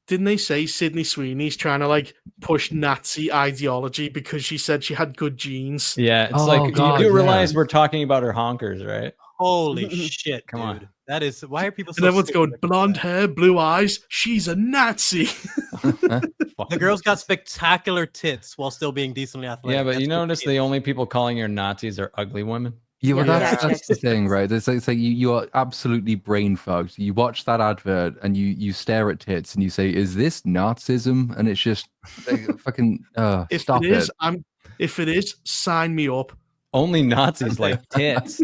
didn't they say Sydney Sweeney's trying to like push Nazi ideology because she said she had good genes? Yeah, it's you realize we're talking about her honkers, right? Holy shit, Come dude. On. That is, why are people so And everyone's going, stupid blonde like hair, blue eyes, she's a Nazi. The girl's got spectacular tits while still being decently athletic. Yeah, but That's you notice the only people calling her Nazis are ugly women? Yeah, well, that's the thing, right? It's like you are absolutely brain fogged. You watch that advert and you stare at tits and you say, "Is this Nazism?" And it's just like, fucking stop it. If it is, sign me up. Only Nazis like tits.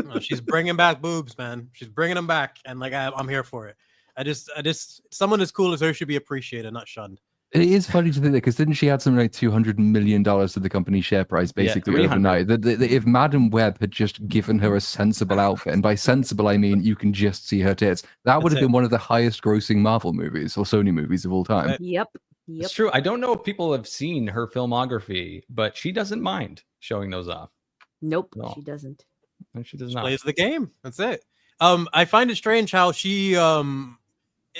No, she's bringing back boobs, man. She's bringing them back, and like I'm here for it. I just someone as cool as her should be appreciated, not shunned. It is funny to think that because didn't she add something like $200 million to the company's share price basically overnight? That if Madam Web had just given her a sensible outfit, and by sensible I mean you can just see her tits, that would have been one of the highest grossing Marvel movies or Sony movies of all time. Yep. It's true. I don't know if people have seen her filmography, but she doesn't mind showing those off. Nope, she doesn't. And she does She not. plays the game. That's it. I find it strange how she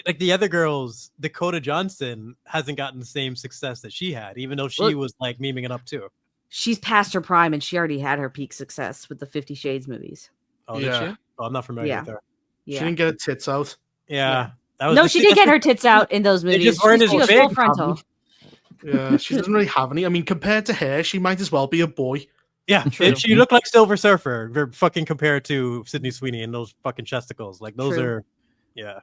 like the other girls, Dakota Johnson hasn't gotten the same success that she had, even though she was like memeing it up too. She's past her prime, and she already had her peak success with the 50 Shades movies. Oh, did she? Oh, I'm not familiar with her. She didn't get her tits out. Yeah. No, she did get her tits out in those movies. They just weren't as she was big. full frontal. Yeah, she doesn't really have any. I mean, compared to her, she might as well be a boy. Yeah, she looked like Silver Surfer, fucking compared to Sydney Sweeney and those fucking chesticles. Like those are, yeah.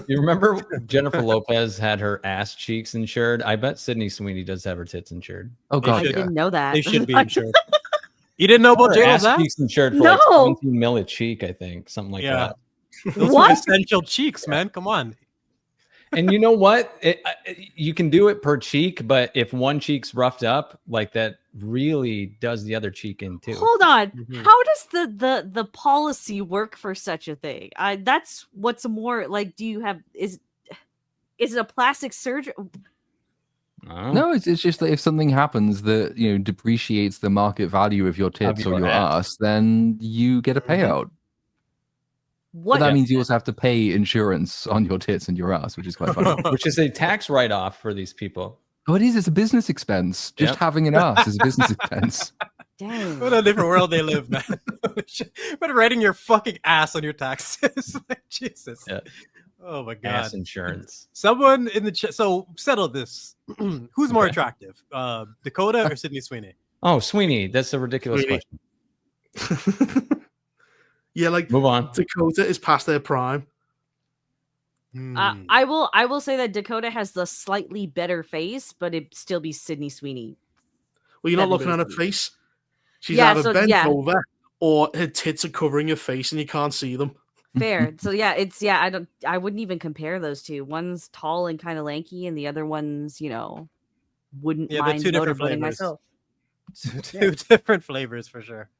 You remember Jennifer Lopez had her ass cheeks insured? I bet Sydney Sweeney does have her tits insured. Oh god, I didn't know that. They should be insured. You didn't know about ass J-Lo's cheeks insured for like 17 mil a cheek, I think, something like that. Those are essential cheeks, man. Come on. And you know what? You can do it per cheek, but if one cheek's roughed up, like that really does the other cheek in too. Hold on. How does the policy work for such a thing? That's what's more like. Do you have is it a plastic surgery? No, it's just that if something happens that depreciates the market value of your tits or your ass, then you get a payout. But that means you also have to pay insurance on your tits and your ass, which is quite funny. Which is a tax write-off for these people. Oh, it is. It's a business expense. Just having an ass is a business expense. Dang. What a different world they live, man. But writing your fucking ass on your taxes. Like, Jesus. Yeah. Oh my god. Ass insurance. Someone in the chat. So settle this. Who's more attractive, Dakota or Sydney Sweeney? Oh, Sweeney. That's a ridiculous question. Yeah, like move on. Dakota is past their prime. I will say that Dakota has the slightly better face, but it'd still be Sydney Sweeney. Well, you're not looking at her face. She's either bent over or her tits are covering her face and you can't see them. Fair. So I wouldn't even compare those two. One's tall and kind of lanky, and the other one's, wouldn't mind two different motivating flavors. myself. Two different flavors for sure.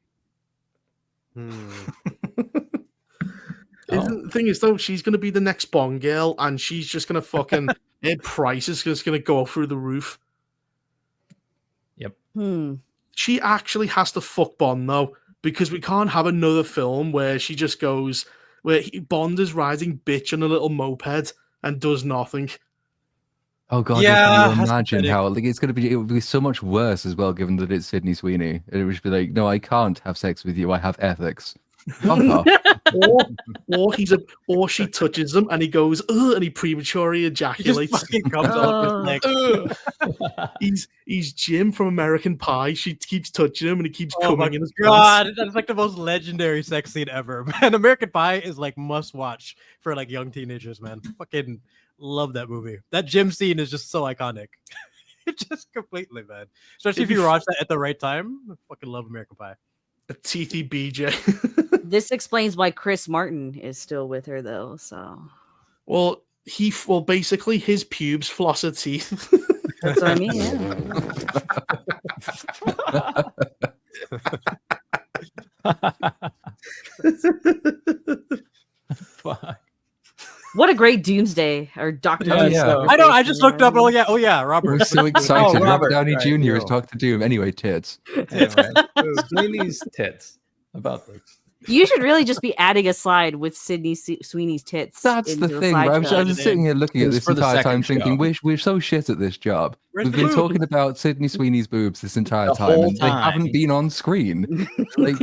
The thing is, though, she's going to be the next Bond girl, and she's just going to fucking her price is just going to go through the roof. Yep. She actually has to fuck Bond though, because we can't have another film where she just goes where Bond is riding bitch on a little moped and does nothing. Oh god, can you imagine how it would be so much worse as well, given that it's Sydney Sweeney. It would be like, no, I can't have sex with you. I have ethics. or she touches him and he goes, ugh, and he prematurely ejaculates. He just comes off his neck. He's Jim from American Pie. She keeps touching him and he keeps coming in his god, pants. that's like the most legendary sex scene ever, man. American Pie is like must watch for like young teenagers, man. Fucking love that movie. That gym scene is just so iconic. Just completely, man. Especially if you watch that at the right time. I fucking love American Pie. A teethy BJ. This explains why Chris Martin is still with her, though. So, well, basically his pubes floss her teeth. That's what I mean. Fuck. What a great Doomsday or Doctor Doomsday. I know. I just looked up. Oh yeah, Robert. We're so excited. Robert Downey Jr. is Dr. Doom. Anyway, tits. Anyway, Sweeney's tits. About this. You should really just be adding a slide with Sydney Sweeney's tits. That's the into thing. Right? I slideshow. was sitting here looking at It's this for the entire time second thinking, show. we're so shit at this job. Where's We've the been boob? talking about Sydney Sweeney's boobs this entire The time, whole and they time. haven't been on screen. Like,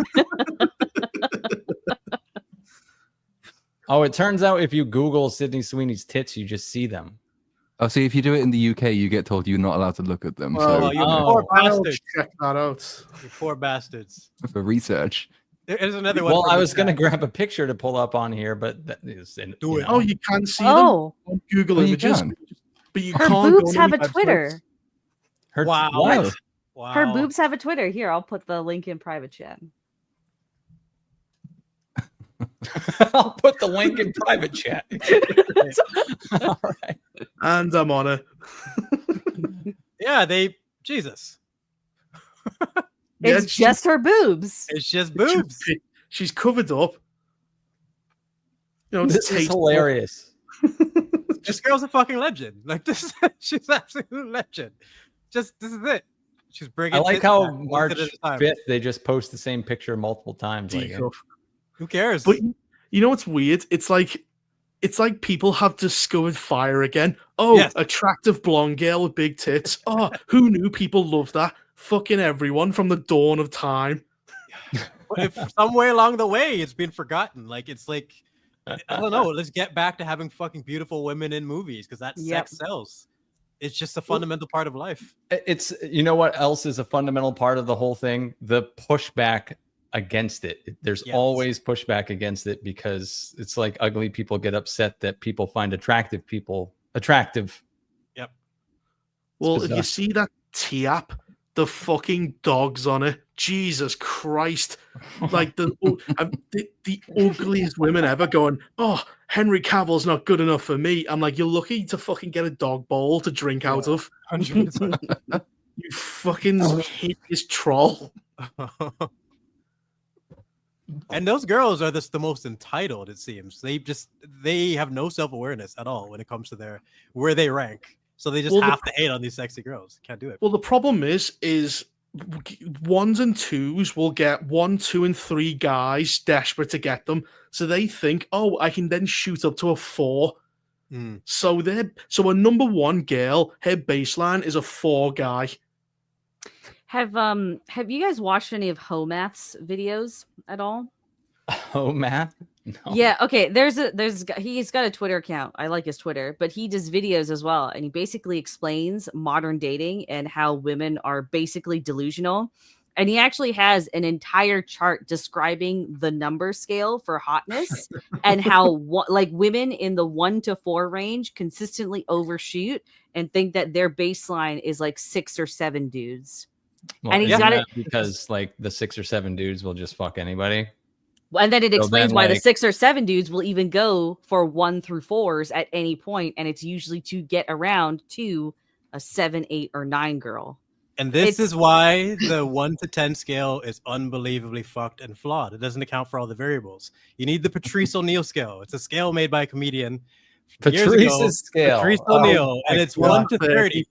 Oh, it turns out if you Google Sydney Sweeney's tits, you just see them. oh, see, if you do it in the UK, you get told you're not allowed to look at them. Well, So you Oh. poor I'll bastards. check that out. You poor bastards. for research. There's another one. Well, from I the was going to chat. grab a picture to pull up on here, but that is Do it. Oh, you can see Oh, them on Google Oh, you Images, can. but you her can't. go boobs on have a any websites. Twitter. Her, Wow. What? Wow. Her boobs have a Twitter. Here, I'll put the link in private chat. I'll put the link in private chat. All right. And I'm on it. Yeah, Jesus. Yeah, It's just her boobs. It's just boobs. She's covered up. You know, This is tasteful. hilarious. This girl's a fucking legend. Like this, she's absolute legend. This is it. She's bringing. I like tits how back one March tit at a time. 5th, they just post the same picture multiple times. Like, Decuff. Who cares? But you know what's weird? It's like people have discovered fire again. Oh, Yes. attractive blonde girl with big tits. Oh, who knew people love that? Fucking everyone from the dawn of time. if somewhere along the way it's been forgotten, like it's like I don't know. Let's get back to having fucking beautiful women in movies because that Yep. sex sells. It's just a fundamental part of life. it's, you know what else is a fundamental part of the whole thing? The pushback against it. There's Yes. always pushback against it because it's like ugly people get upset that people find attractive people attractive. Yep. Well, if bizarre. you see that T-app, the fucking dogs on it, Jesus Christ. Like the ugliest women ever going, oh, Henry Cavill's not good enough for me. I'm like, you're lucky to fucking get a dog bowl to drink out of. 100%. You fucking hideous troll. And those girls are the most entitled, it seems. They have no self-awareness at all when it comes to where they rank. So they just Well, have to hate on these sexy girls. Can't do it. Well, the problem is ones and twos will get 1, 2, and 3 guys desperate to get them. So they think, oh, I can then shoot up to a 4. Mm. So a number 1 girl, her baseline is a 4 guy. Have you guys watched any of Homath's videos at all? Oh, Matt. No. Yeah, okay. He's got a Twitter account. I like his Twitter, but he does videos as well, and he basically explains modern dating and how women are basically delusional. And he actually has an entire chart describing the number scale for hotness and how like women in the 1 to 4 range consistently overshoot and think that their baseline is like 6 or 7 dudes. Well, And he's isn't got that because like the 6 or 7 dudes will just fuck anybody. And then it So explains then, why the like- 6 or 7 dudes will even go for 1 through 4s at any point, and it's usually to get around to a 7, 8, or 9 girl. And this It's- is why the 1 to 10 scale is unbelievably fucked and flawed. It doesn't account for all the variables. You need the Patrice O'Neill scale. It's a scale made by a comedian years ago. Patrice's scale. Patrice Oh, O'Neill, and my it's God. 1 to 30.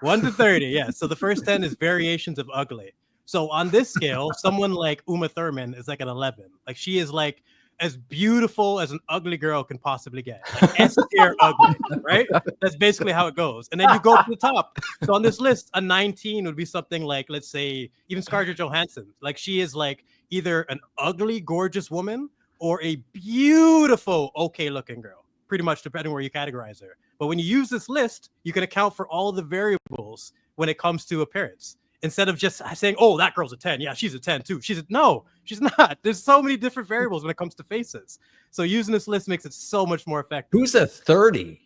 1 to 30, yeah. So the first 10 is variations of ugly. So on this scale, someone like Uma Thurman is like an 11. Like she is like as beautiful as an ugly girl can possibly get. Like S-tier ugly, right? That's basically how it goes. And then you go to the top. So on this list, a 19 would be something like, let's say, even Scarlett Johansson. Like she is like either an ugly, gorgeous woman or a beautiful, okay-looking girl. Pretty much depending where you categorize her. But when you use this list, you can account for all the variables when it comes to appearance. Instead of just saying, oh, that girl's a 10. Yeah, she's a 10 too. No, she's not. There's so many different variables when it comes to faces. So using this list makes it so much more effective. Who's a 30?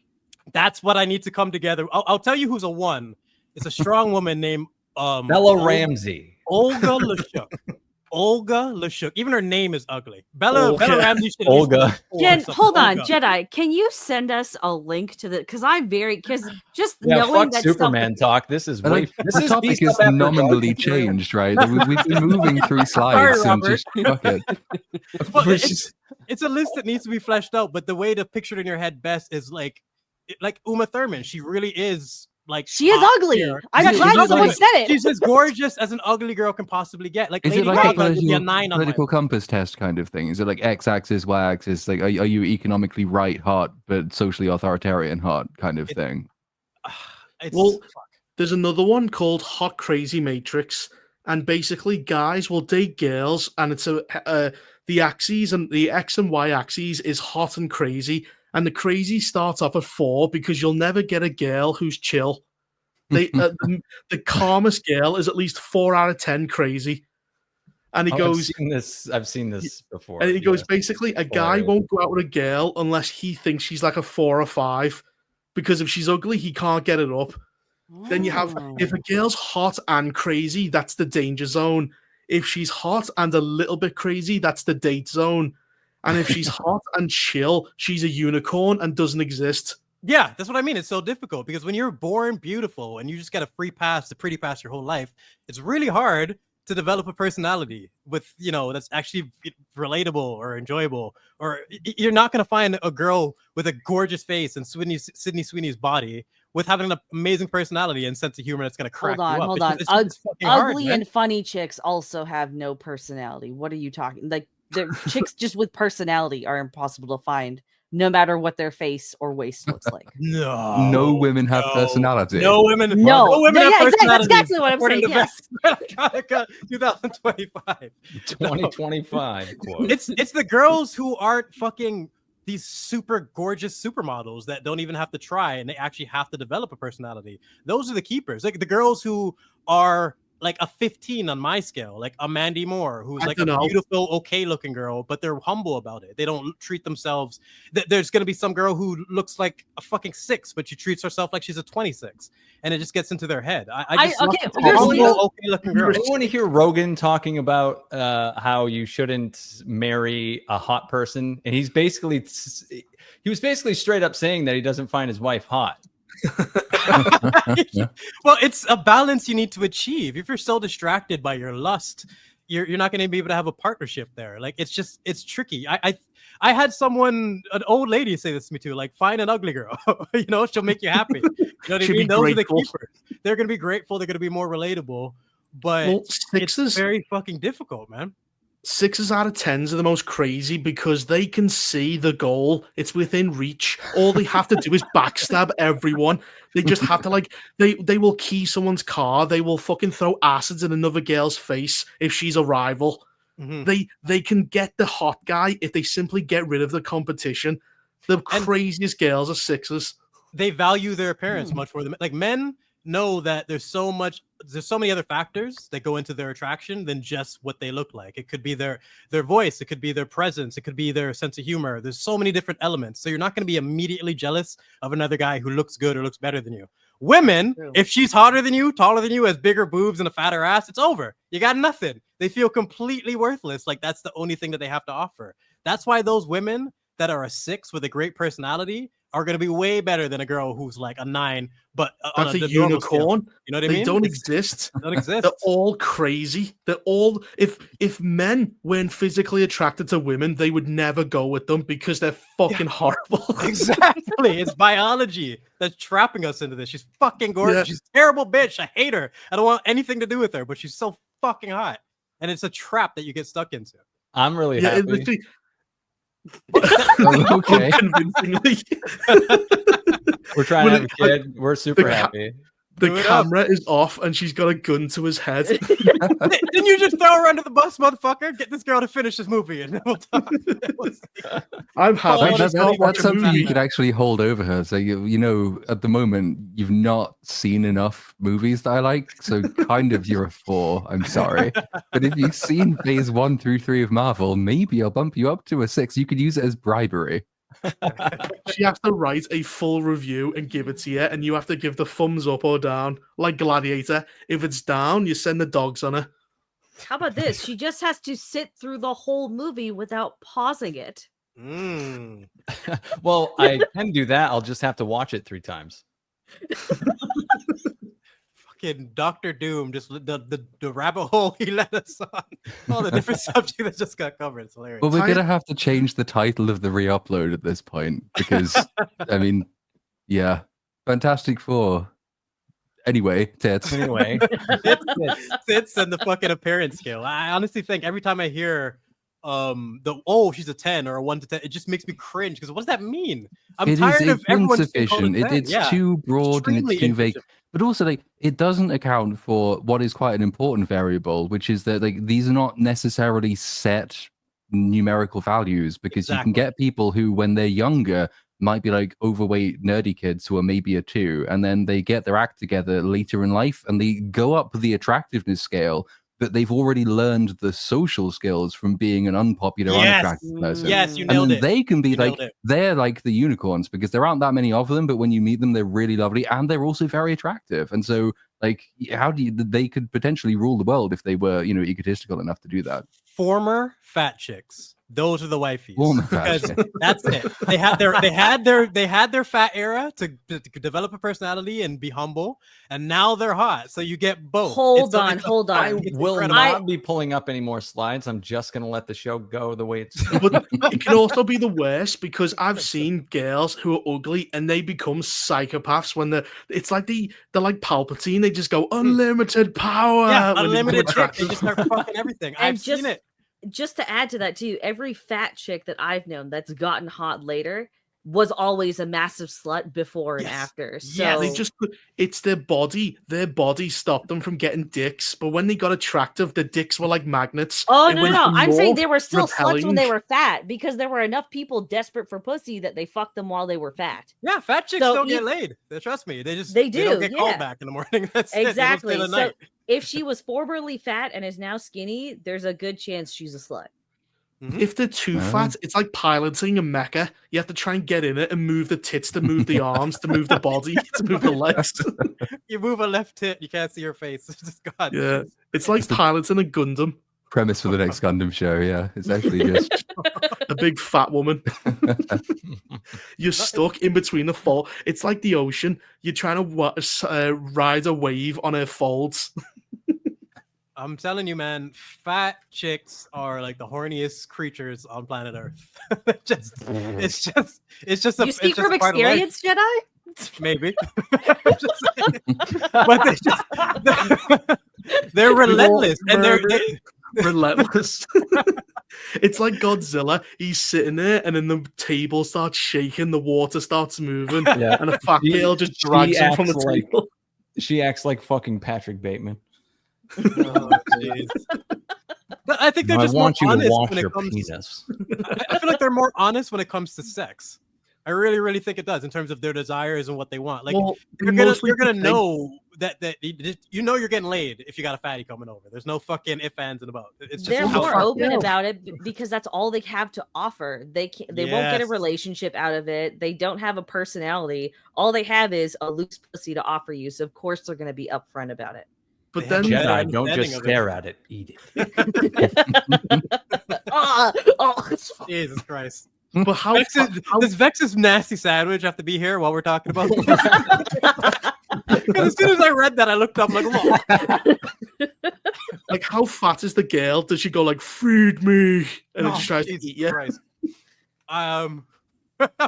That's what I need to come together. I'll tell you who's a 1. It's a strong woman named Bella Ramsey. Olga Lashuk. Olga Lashuk. Even her name is ugly. Bella Ramsey. should at least Olga. be a 4 or Jen, something. hold on, Olga. Jedi. Can you send us a link to because just Yeah, knowing fuck that Superman talk. This is And, way. like, This the is topic Beast is Up After nominally Dark. changed, right? We've been moving through slides and Robert. just fuck it. Well, it's a list that needs to be fleshed out, but the way to picture it in your head best is like Uma Thurman. She really is like She is top ugly. tier. I'm Yeah, glad she's someone ugly. said it. She's as gorgeous as an ugly girl can possibly get. Like Is Lady it like Gaga a would be a political, 9 on my political compass test kind of thing? Is it like x-axis, y-axis? Like, are you economically right hot, but socially authoritarian hot kind of thing? Well, there's another one called Hot Crazy Matrix, and basically guys will date girls, and it's the axes and the x and y axes is hot and crazy, and the crazy starts off at 4 because you'll never get a girl who's chill. They the calmest girl is at least 4 out of 10 crazy, and he goes. I've seen this before. And he goes, basically, a guy won't go out with a girl unless he thinks she's like a 4 or 5, because if she's ugly, he can't get it up. Then you have, if a girl's hot and crazy, that's the danger zone. If she's hot and a little bit crazy, that's the date zone. And if she's hot and chill, she's a unicorn and doesn't exist. Yeah, that's what I mean. It's so difficult because when you're born beautiful and you just get a free pass, the pretty pass your whole life, it's really hard to develop a personality with, that's actually relatable or enjoyable. Or you're not going to find a girl with a gorgeous face and Sydney Sweeney's body with having an amazing personality and sense of humor that's going to crack you up. Hold on. Ugly and funny chicks also have no personality. What are you talking? Like, the chicks just with personality are impossible to find, no matter what their face or waist looks like. No women have personality. No women. No women have exactly. personality. That's exactly what I'm saying. Yes. Yes. Electronica 2025. 2025 quote. It's the girls who aren't fucking these super gorgeous supermodels that don't even have to try and they actually have to develop a personality. Those are the keepers. Like the girls who are like a 15 on my scale, like a Mandy Moore, who's like a beautiful, okay looking girl, but they're humble about it. They don't treat themselves. There's going to be some girl who looks like a fucking 6, but she treats herself like she's a 26, and it just gets into their head. I want to hear Rogan talking about how you shouldn't marry a hot person, and he was basically straight up saying that he doesn't find his wife hot. Well, it's a balance you need to achieve. If you're so distracted by your lust, you're not going to be able to have a partnership there. Like it's tricky. I had an old lady say this to me too, like, find an ugly girl. She'll make you happy. You know what I mean? Those are the keepers. They're going to be grateful. They're going to be more relatable, but it's very fucking difficult, man. 6s out of 10s are the most crazy because they can see the goal. It's within reach. All they have to do is backstab everyone. They just have to, like, they will key someone's car. They will fucking throw acids in another girl's face if she's a rival. Mm-hmm. They can get the hot guy if they simply get rid of the competition. The craziest girls are 6s. They value their appearance much more than like men. Know that there's so many other factors that go into their attraction than just what they look like. It could be their voice, it could be their presence, it could be their sense of humor. There's so many different elements. So you're not going to be immediately jealous of another guy who looks good or looks better than you. Women, if she's hotter than you, taller than you, has bigger boobs and a fatter ass, it's over. You got nothing. They feel completely worthless. Like that's the only thing that they have to offer. That's why those women that are a 6 with a great personality are going to be way better than a girl who's like a 9, but that's a unicorn. Scale. You know what I mean? They don't exist. They don't exist. They're all crazy. They're all. If men weren't physically attracted to women, they would never go with them because they're fucking horrible. Exactly. It's biology that's trapping us into this. She's fucking gorgeous. Yeah. She's a terrible bitch. I hate her. I don't want anything to do with her, but she's so fucking hot, and it's a trap that you get stuck into. I'm really happy. Okay. We're trying to have a kid. We're super happy. The camera is off and she's got a gun to his head. Didn't you just throw her under the bus, motherfucker? Get this girl to finish this movie and then we'll talk. I'm happy. That's something you could actually hold over her. So, at the moment, you've not seen enough movies that I like. So kind of you're a 4. I'm sorry. But if you've seen phase 1 through 3 of Marvel, maybe I'll bump you up to a 6. You could use it as bribery. She has to write a full review and give it to you, and you have to give the thumbs up or down, like Gladiator. If it's down, you send the dogs on her. How about this? She just has to sit through the whole movie without pausing it. Well, I can do that. I'll just have to watch it 3 times. Fucking Dr. Doom, just the rabbit hole he led us on. All the different subjects that just got covered. It's hilarious. Well, we're going to have to change the title of the re-upload at this point because, I mean, yeah. Fantastic Four. Anyway, tits. Anyway, Tits and the fucking appearance scale. I honestly think every time I hear she's a 10 or a 1 to 10, it just makes me cringe because what does that mean? I'm tired of everyone just being called a insufficient. 10. It's Yeah. too broad and it's Extremely too vague. insufficient. But also, like, it doesn't account for what is quite an important variable, which is that like these are not necessarily set numerical values, because you can Exactly. get people who, when they're younger, might be like overweight nerdy kids who are maybe a 2, and then they get their act together later in life and they go up the attractiveness scale, but they've already learned the social skills from being an unpopular, unattractive person. Yes, you And nailed then it. they can be You like, nailed it. they're like the unicorns because there aren't that many of them, but when you meet them, they're really lovely and they're also very attractive. And so, like, how do you, they could potentially rule the world if they were, egotistical enough to do that. Former fat chicks. Those are the wifeys. Former fat Because chicks. that's it. They had their fat era to develop a personality and be humble, and now they're hot. So you get both. Hold on. I It's will incredible. not be pulling up any more slides. I'm just going to let the show go the way it's. But it can also be the worst because I've seen girls who are ugly and they become psychopaths when it's like they're like Palpatine. They just go unlimited power. Yeah, when they become unlimited dick. They attractive. just start fucking everything. And I've seen it. Just to add to that too, every fat chick that I've known that's gotten hot later was always a massive slut before and Yes. after. So Yes. They just it's their body. Their body stopped them from getting dicks. But when they got attractive, the dicks were like magnets. Oh It no, went no! from I'm saying more they were still sluts when repelling. they were fat because there were enough people desperate for pussy that they fucked them while they were fat. Yeah, fat chicks So don't get you- laid. Trust me. They They don't do, get yeah. called back in the morning. That's it. They don't stay Exactly. the So night. if she was formerly fat and is now skinny, there's a good chance she's a slut. If they're too fat, it's like piloting a mecha. You have to try and get in it and move the tits to move the arms, to move the body, to move the legs. You move a left tit, you can't see your face. It's just God. Yeah. It's like piloting a Gundam, Premise for the next Gundam show, yeah. It's actually just a big fat woman. You're stuck in between the fold. It's like the ocean. You're trying to ride a wave on her folds. I'm telling you, man, fat chicks are like the horniest creatures on planet Earth. It's just You speak from experience, Jedi? Maybe. But they're relentless and they Relentless. It's like Godzilla. He's sitting there, and then the table starts shaking, the water starts moving, Yeah. and a fat girl just drags him from the acts like- table. She acts like fucking Patrick Bateman. Oh, jeez. But I think they're I just more want you to honest wash when it your comes. penis. I feel like they're more honest when it comes to sex. I really, really think it does in terms of their desires and what they want. Like Well, you're mostly gonna they- know that you're getting laid if you got a fatty coming over. There's no fucking if, ands, and about. It's just They're how more far- open yeah. about it because that's all they have to offer. They won't get a Yes. relationship out of it. They don't have a personality. All they have is a loose pussy to offer you. So of course they're going to be upfront about it. But They have then better Jedi, don't understanding just of it. stare at it, eat it. Oh, Jesus Christ. but how Does Vex's nasty sandwich have to be here while we're talking about this? 'Cause as soon as I read that, I looked up like, whoa. like how fat is the girl? Does she go like feed me and then Oh, just tries to Jesus eat you? Christ. I'm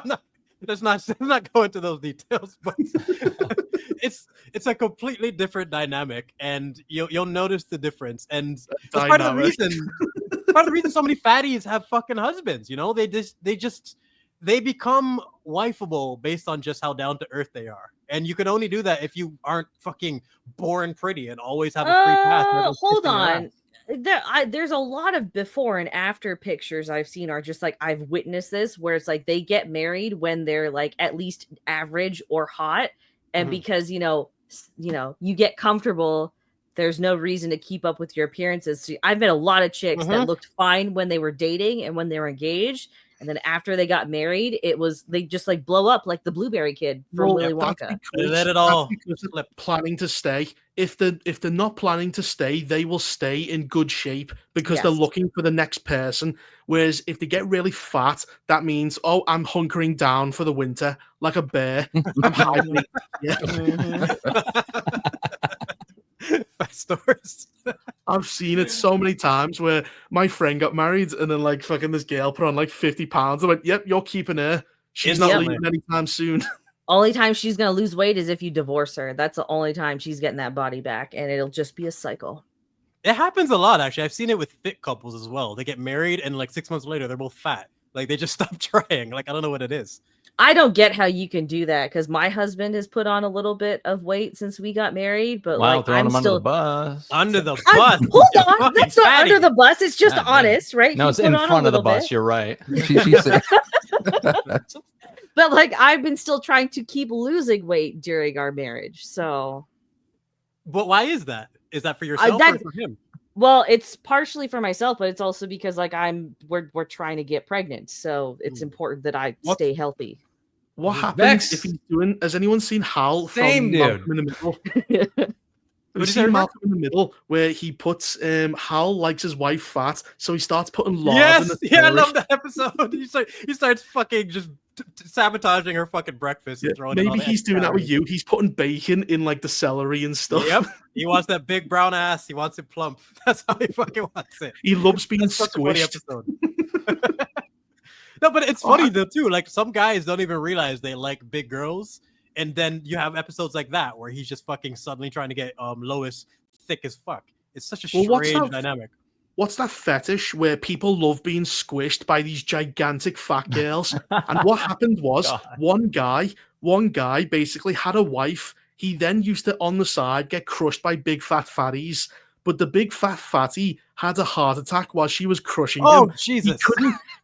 not. Let's not go into those details, but it's a completely different dynamic, and you'll notice the difference. And that's part of the Dynamic. reason. Part of the reason so many fatties have fucking husbands. You know, they become wifeable based on just how down to earth they are, and you can only do that if you aren't fucking born pretty and always have a free pass. and everyone's hold kissing your ass. on. There's a lot of before and after pictures I've seen are just like I've witnessed this where it's like they get married when they're like at least average or hot, and Mhm. because you you get comfortable, there's no reason to keep up with your appearances. So I've met a lot of chicks that looked fine when they were dating and when they were engaged, and then after they got married, they just like blow up like the Blueberry Kid from Willy That's Wonka. They let it all because they're slip. planning to stay. If they're not planning to stay, they will stay in good shape because they're Yes. looking for the next person. Whereas if they get really fat, that means, oh, I'm hunkering down for the winter like a bear. I'm hiding. Yeah. Fat stores. I've seen it so many times where my friend got married and then like fucking this girl put on like 50 pounds. I went, yep, you're keeping her. She's not Instantly. leaving anytime soon. Only time she's gonna lose weight is if you divorce her. That's the only time she's getting that body back, and it'll just be a cycle. It happens a lot, actually. I've seen it with fit couples as well. They get married, and like 6 months later, they're both fat. Like they just stop trying. Like I don't know what it is. I don't get how you can do that because my husband has put on a little bit of weight since we got married, but Wow, like throwing I'm him under still the bus. Under the I'm- bus. hold You on, fucking that's not fatty. under the bus. It's just God damn. honest, right? No, He it's put in on a front of the little bus. bit. You're right. She said, But like I've been still trying to keep losing weight during our marriage. So But why is that? Is that for yourself or that- for him? well, it's partially for myself, but it's also because like we're trying to get pregnant. So it's important that I What? stay healthy. What Vex. happens if he's doing? Has anyone seen Hal from Same, dude. Malcolm in the Middle? Have you What'd you say, seen Mark? Malcolm in the Middle where he puts Hal likes his wife fat, so he starts putting lard in Yes, the yeah, I porridge. love that episode. He starts fucking just sabotaging her fucking breakfast and throwing it Maybe on he's doing that with calories. you. He's putting bacon in like the celery and stuff. Yep, he wants that big brown ass. He wants it plump. That's how he fucking wants it. He loves being That's such a funny squished. episode. No, but it's funny though too. Like some guys don't even realize they like big girls, and then you have episodes like that where he's just fucking suddenly trying to get Lois thick as fuck. It's such a Well, what's strange that- dynamic. What's that fetish where people love being squished by these gigantic fat girls? And what happened was God. one guy basically had a wife. He then used to on the side get crushed by big fat fatties. But the big fat fatty had a heart attack while she was crushing Oh him. Jesus!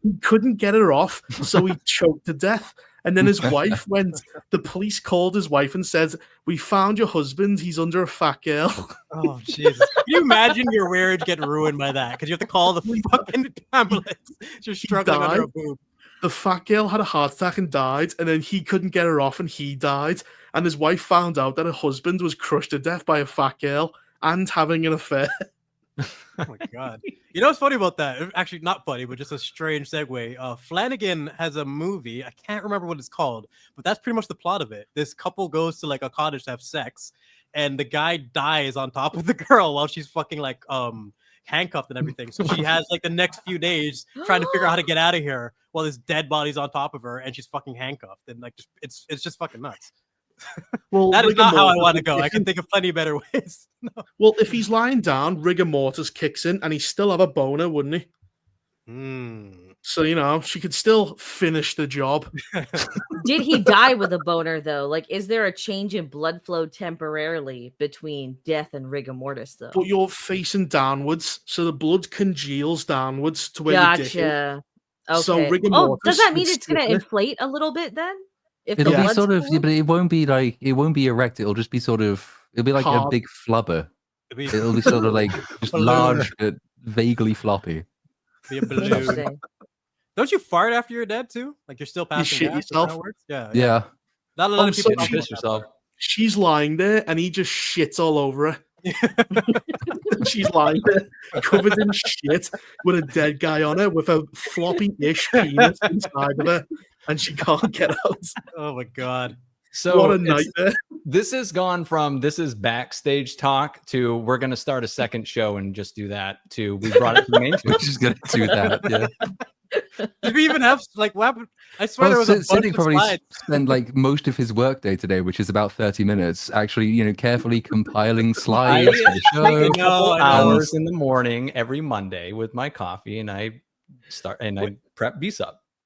He couldn't get her off, so he choked to death. And then his wife went. The police called his wife and said, "We found your husband. He's under a fat girl." Oh Jesus! Can you imagine your marriage getting ruined by that? Because you have to call the fucking ambulance. You're struggling under a died. boob. The fat girl had a heart attack and died, and then he couldn't get her off, and he died. And his wife found out that her husband was crushed to death by a fat girl and having an affair. Oh my god! You know what's funny about that? Actually, not funny, but just a strange segue. Flanagan has a movie. I can't remember what it's called, but that's pretty much the plot of it. This couple goes to like a cottage to have sex, and the guy dies on top of the girl while she's fucking like handcuffed and everything. So she has like the next few days trying to figure out how to get out of here while this dead body's on top of her and she's fucking handcuffed. And like it's just fucking nuts. Well, That is rigor not how I mortis- want to go. I can think of plenty better ways. No. Well, if he's lying down, rigor mortis kicks in, and he still have a boner, wouldn't he? So she could still finish the job. Did he die with a boner though? Like, is there a change in blood flow temporarily between death and rigor mortis though? But you're facing downwards, so the blood congeals downwards to where your dick is. Gotcha. Okay. So rigor does mortis that would mean it's gonna stiffen it. inflate a little bit then? If it'll the be blood's sort of, full yeah, but it won't be like, it won't be erect. It'll just be sort of, it'll be like a Hard. big flubber. It'd It'll be sort of like just Balloon. large but vaguely floppy. be a balloon. Interesting. Don't you fart after you're dead too? Like you're still passing shit gas? Is that how yourself? it works? Yeah. Yeah. Not a lot of so people Don't she- piss yourself. She's lying there, and he just shits all over her. She's lying there, covered in shit, with a dead guy on her, with a floppy-ish penis inside of her, and she can't get out. Oh my god. So What a it's- nightmare! this has gone from this is backstage talk to we're going to start a second show and just do that to we brought it to the main We're show. just going to do that. Yeah. Did we even have like what happened? I swear there was a bunch Cynic of probably slides. spent like most of his workday today, which is about 30 minutes, actually, carefully compiling slides for the Take show. a couple I know. hours in the morning every Monday with my coffee, and I prep B-Sub.